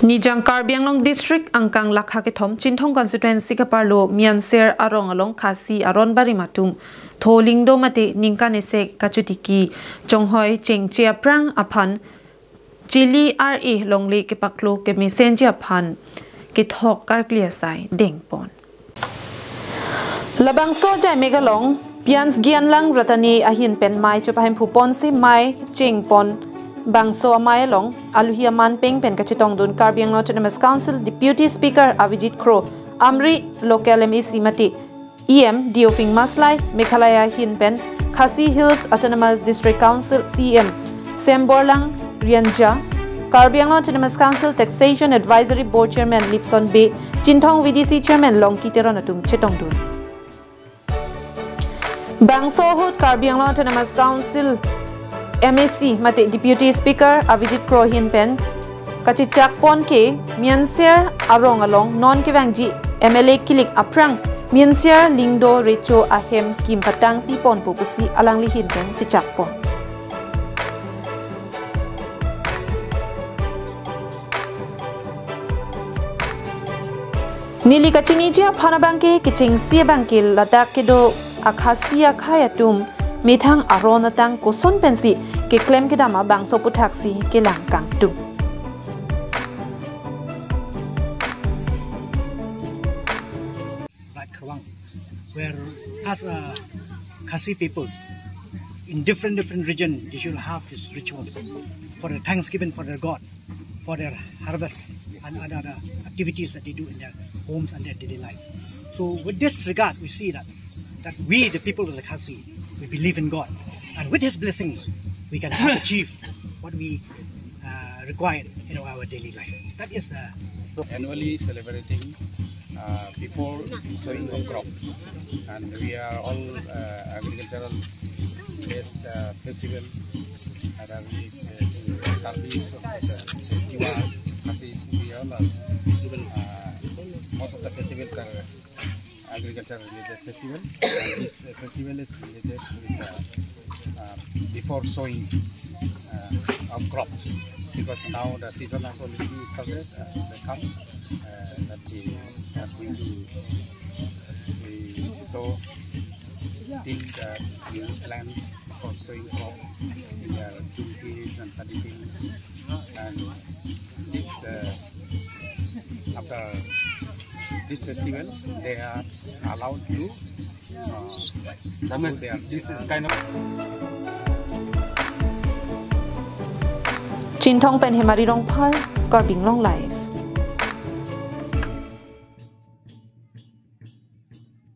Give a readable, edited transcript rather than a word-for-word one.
Nijang Karbianglong District angkang lakha ke thom Chinthong constituency ka parlo Mynser arong along Khasi aron barim atum Thoh Lyngdoh mate ningka nesek kachutiki chonghoi chengchia prang aphan chili re longli ke paklo ke mesenji aphan ke thok karkli asai dengpon labang soja megalong pians gianlang ratani ahin pen mai chupahem phupon si mai chengpon Bangso amay long aluhia man peng pen kachitong dun Karbianglong Autonomous Council Deputy Speaker Avijit Kro Amri Local MEC Mati EM Dioping Maslai Mekhalaya Hin pen Khasi Hills Autonomous District Council CM Semborlang Rianja Karbianglong Autonomous Council Taxation Advisory Board Chairman Lipson B Chinthong VDC Chairman Long Kiteron atum chitong dun Bangso hut Karbianglong Autonomous Council MEC mate Deputy Speaker Avijit Kro Hin pen kachichak pon ke Mynser arong along non kewangji MLA kilik aprang Mynser Lyngdoh recho ahem kim patang pipon pupusi alang li hin pen chichak pon nili kachinija phanabangke kiching sia bangke ladak kedo akhasi akhayatum mithang aron atang koson pensi ke claim ke dama bangso putaksi ke langkang tu where as Khasi people in different region they should have this ritual for the thanksgiving for their god, for their harvest and other activities that they do in their homes and their daily life. So with this regard we see that we the people of the Khasi, we believe in God, and with His blessings, we can achieve what we require in our daily life. That is the annually celebrating before sowing of crops, and we are all agricultural based festival. Most of the festivals are agriculture related festival, and this festival is related with before sowing of crops, because now the season has already started, the crops that we are going to sow things that we plant for sowing crop in the chunkies and paddies, and this after this festival, they are allowed to this is kind of Chinthong pen hemari rong par Karbianglong live